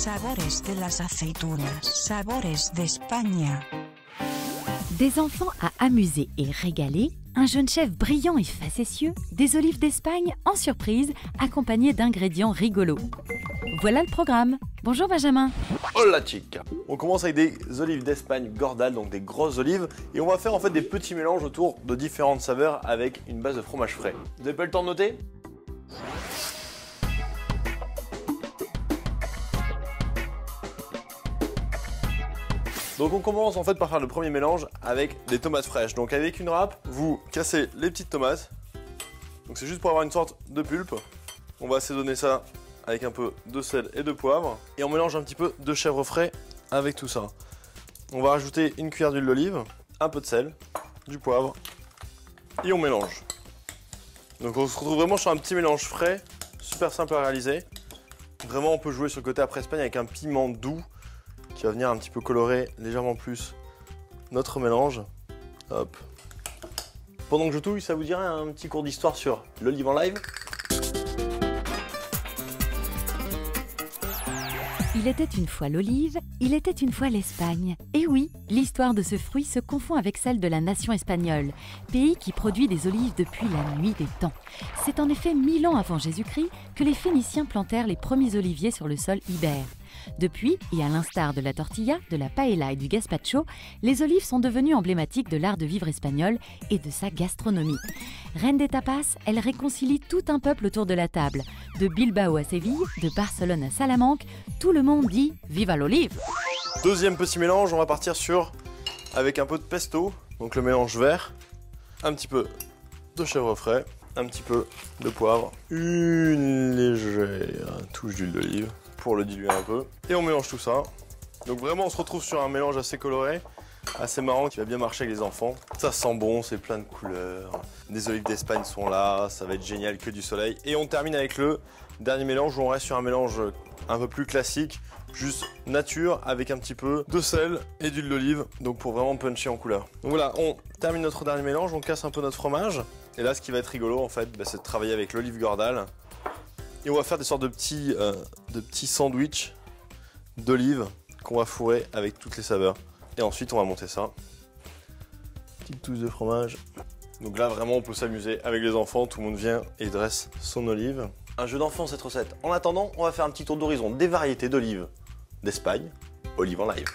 Sabores de las aceitunas, sabores d'Espagne. Des enfants à amuser et régaler, un jeune chef brillant et facétieux, des olives d'Espagne en surprise, accompagnées d'ingrédients rigolos. Voilà le programme. Bonjour Benjamin. Hola chica. On commence avec des olives d'Espagne Gordal, donc des grosses olives, et on va faire en fait des petits mélanges autour de différentes saveurs avec une base de fromage frais. Vous n'avez pas le temps de noter ? Donc on commence en fait par faire le premier mélange avec des tomates fraîches. Donc avec une râpe, vous cassez les petites tomates. Donc c'est juste pour avoir une sorte de pulpe. On va assaisonner ça avec un peu de sel et de poivre. Et on mélange un petit peu de chèvre frais avec tout ça. On va rajouter une cuillère d'huile d'olive, un peu de sel, du poivre et on mélange. Donc on se retrouve vraiment sur un petit mélange frais, super simple à réaliser. Vraiment on peut jouer sur le côté après Espagne avec un piment doux qui va venir un petit peu colorer légèrement plus notre mélange. Hop. Pendant que je touille, ça vous dirait un petit cours d'histoire sur l'olive en live ? Il était une fois l'olive, il était une fois l'Espagne. Et oui, l'histoire de ce fruit se confond avec celle de la nation espagnole, pays qui produit des olives depuis la nuit des temps. C'est en effet 1000 ans avant Jésus-Christ que les Phéniciens plantèrent les premiers oliviers sur le sol ibère. Depuis, et à l'instar de la tortilla, de la paella et du gazpacho, les olives sont devenues emblématiques de l'art de vivre espagnol et de sa gastronomie. Reine des tapas, elle réconcilie tout un peuple autour de la table. De Bilbao à Séville, de Barcelone à Salamanque, tout le monde dit « Viva l'olive !» Deuxième petit mélange, on va partir sur avec un peu de pesto, donc le mélange vert, un petit peu de chèvre frais, un petit peu de poivre, une légère touche d'huile d'olive pour le diluer un peu. Et on mélange tout ça. Donc vraiment on se retrouve sur un mélange assez coloré, assez marrant qui va bien marcher avec les enfants. Ça sent bon, c'est plein de couleurs. Des olives d'Espagne sont là, ça va être génial, que du soleil. Et on termine avec le dernier mélange où on reste sur un mélange un peu plus classique, juste nature avec un petit peu de sel et d'huile d'olive, donc pour vraiment puncher en couleur. Donc voilà, on termine notre dernier mélange, on casse un peu notre fromage. Et là ce qui va être rigolo en fait, c'est de travailler avec l'olive Gordal. Et on va faire des sortes de petits sandwichs d'olives qu'on va fourrer avec toutes les saveurs. Et ensuite on va monter ça. Petite touche de fromage. Donc là vraiment on peut s'amuser avec les enfants, tout le monde vient et dresse son olive. Un jeu d'enfant cette recette. En attendant, on va faire un petit tour d'horizon des variétés d'olives d'Espagne, olive en live.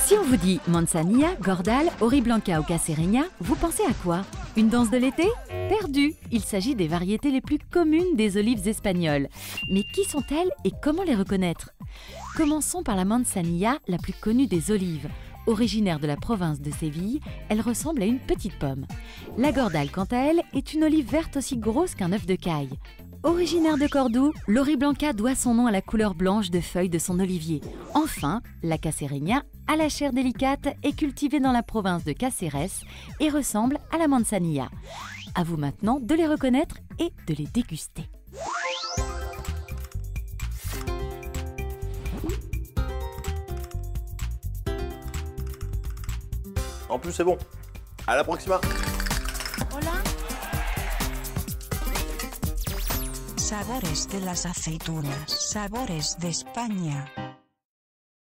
Si on vous dit manzanilla, Gordal, Oriblanca ou Cacereña, vous pensez à quoi? Une danse de l'été? Perdu! Il s'agit des variétés les plus communes des olives espagnoles. Mais qui sont-elles et comment les reconnaître? Commençons par la manzanilla, la plus connue des olives. Originaire de la province de Séville, elle ressemble à une petite pomme. La Gordal, quant à elle, est une olive verte aussi grosse qu'un œuf de caille. Originaire de Cordoue, l'Oriblanca doit son nom à la couleur blanche de feuilles de son olivier. Enfin, la Cacereña, à la chair délicate, est cultivée dans la province de Cáceres et ressemble à la manzanilla. À vous maintenant de les reconnaître et de les déguster. En plus c'est bon. À la proxima. Hola. Sabores de las aceitunas, sabores d'Espagne.